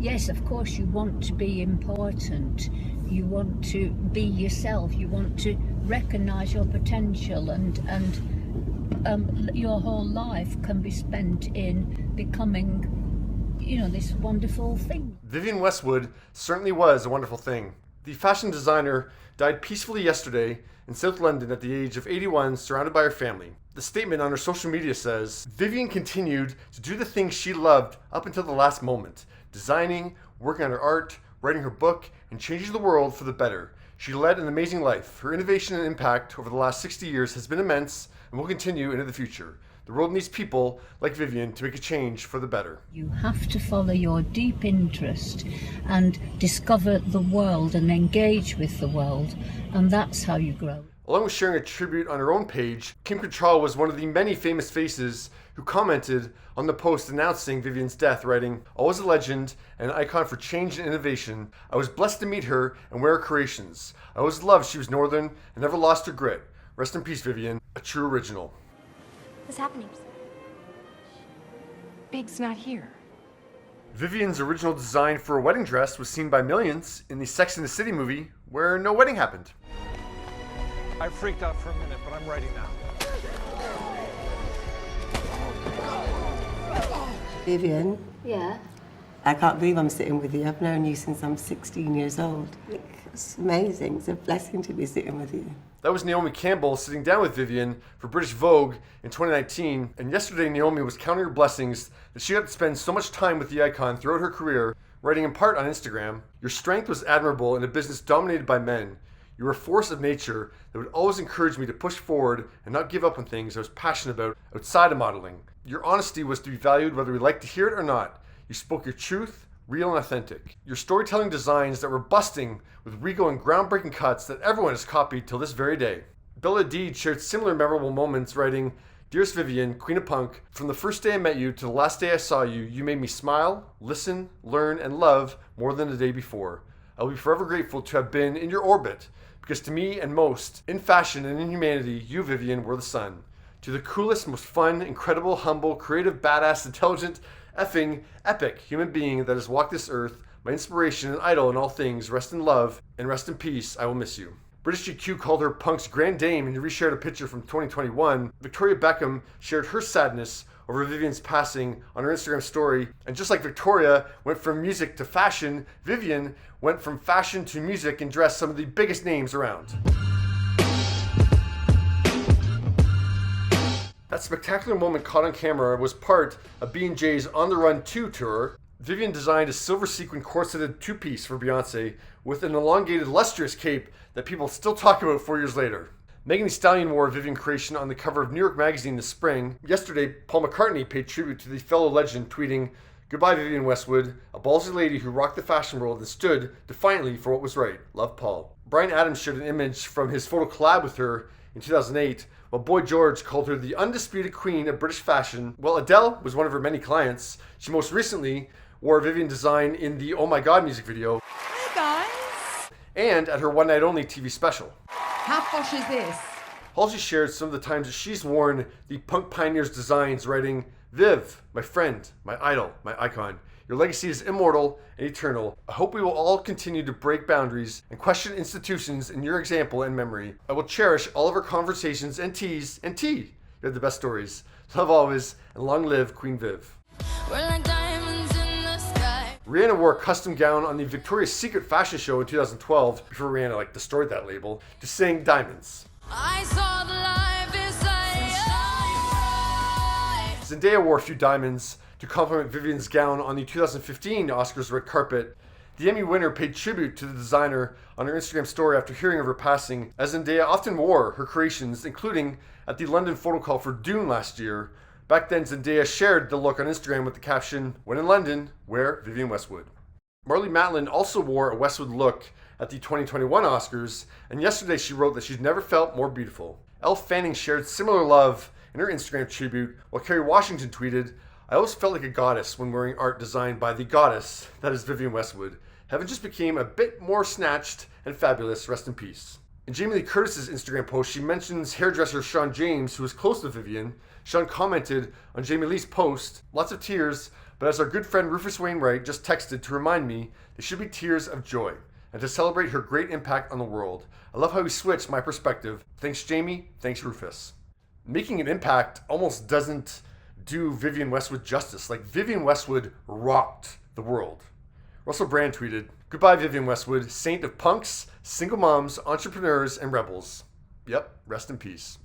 Yes, of course, you want to be important. You want to be yourself. You want to recognise your potential, and your whole life can be spent in becoming, this wonderful thing. Vivienne Westwood certainly was a wonderful thing. The fashion designer died peacefully yesterday in South London at the age of 81, surrounded by her family. The statement on her social media says, Vivienne continued to do the things she loved up until the last moment, designing, working on her art, writing her book, and changing the world for the better. She led an amazing life. Her innovation and impact over the last 60 years has been immense and will continue into the future. The world needs people like Vivienne to make a change for the better. You have to follow your deep interest and discover the world and engage with the world, and that's how you grow. Along with sharing a tribute on her own page, Kim Cattrall was one of the many famous faces who commented on the post announcing Vivienne's death, writing, "Always a legend and an icon for change and innovation. I was blessed to meet her and wear her creations. I always loved she was Northern and never lost her grit. Rest in peace, Vivienne, a true original." What's happening? Big's not here. Vivienne's original design for a wedding dress was seen by millions in the Sex and the City movie, where no wedding happened. I freaked out for a minute, but I'm writing now. Vivienne, Yeah. I can't believe I'm sitting with you. I've known you since I'm 16 years old. It's amazing. It's a blessing to be sitting with you. That was Naomi Campbell sitting down with Vivienne for British Vogue in 2019, and yesterday Naomi was counting her blessings that she got to spend so much time with the icon throughout her career, writing in part on Instagram, "Your strength was admirable in a business dominated by men. You were a force of nature that would always encourage me to push forward and not give up on things I was passionate about outside of modeling. Your honesty was to be valued whether we liked to hear it or not. You spoke your truth, real and authentic. Your storytelling designs that were busting with regal and groundbreaking cuts that everyone has copied till this very day." Bella Hadid shared similar memorable moments, writing, "Dearest Vivienne, Queen of Punk, from the first day I met you to the last day I saw you, you made me smile, listen, learn, and love more than the day before. I will be forever grateful to have been in your orbit, because to me and most, in fashion and in humanity, you, Vivienne, were the sun. To the coolest, most fun, incredible, humble, creative, badass, intelligent, effing, epic human being that has walked this earth, my inspiration and idol in all things, rest in love and rest in peace, I will miss you." British GQ called her Punk's grand dame and reshared a picture from 2021. Victoria Beckham shared her sadness over Vivienne's passing on her Instagram story. And just like Victoria went from music to fashion, Vivienne went from fashion to music and dressed some of the biggest names around. That spectacular moment caught on camera was part of B&J's On the Run 2 tour. Vivienne designed a silver sequin corseted two-piece for Beyonce with an elongated, lustrous cape that people still talk about 4 years later. Megan Thee Stallion wore a Vivienne creation on the cover of New York Magazine this spring. Yesterday, Paul McCartney paid tribute to the fellow legend, tweeting, "Goodbye, Vivienne Westwood, a ballsy lady who rocked the fashion world and stood defiantly for what was right. Love, Paul." Bryan Adams shared an image from his photo collab with her in 2008, while Boy George called her the undisputed queen of British fashion. While Adele was one of her many clients, she most recently wore a Vivienne design in the Oh My God music video. Hey guys! And at her One Night Only TV special. How posh is this? Halsey shared some of the times that she's worn the Punk Pioneers designs, writing, "Viv, my friend, my idol, my icon. Your legacy is immortal and eternal. I hope we will all continue to break boundaries and question institutions in your example and memory. I will cherish all of our conversations and teas and tea. You have the best stories. Love always, and long live Queen Viv." We're like diamonds in the sky. Rihanna wore a custom gown on the Victoria's Secret fashion show in 2012, before Rihanna destroyed that label, to sing Diamonds. I saw the life inside. Zendaya wore a few diamonds to complement Vivienne's gown on the 2015 Oscars red carpet. The Emmy winner paid tribute to the designer on her Instagram story after hearing of her passing, as Zendaya often wore her creations, including at the London photo call for Dune last year. Back then, Zendaya shared the look on Instagram with the caption, "When in London, wear Vivienne Westwood." Marlee Matlin also wore a Westwood look at the 2021 Oscars, and yesterday she wrote that she's never felt more beautiful. Elle Fanning shared similar love in her Instagram tribute, while Kerry Washington tweeted, "I always felt like a goddess when wearing art designed by the goddess that is Vivienne Westwood. Heaven just became a bit more snatched and fabulous, rest in peace." In Jamie Lee Curtis's Instagram post, she mentions hairdresser Sean James, who was close to Vivienne. Sean commented on Jamie Lee's post, "Lots of tears, But as our good friend Rufus Wainwright just texted to remind me, they should be tears of joy and to celebrate her great impact on the world. I love how he switched my perspective. Thanks, Jamie. Thanks, Rufus. Making an impact almost doesn't do Vivienne Westwood justice. Like, Vivienne Westwood rocked the world. Russell Brand tweeted, "Goodbye, Vivienne Westwood, saint of punks, single moms, entrepreneurs, and rebels." Yep, rest in peace.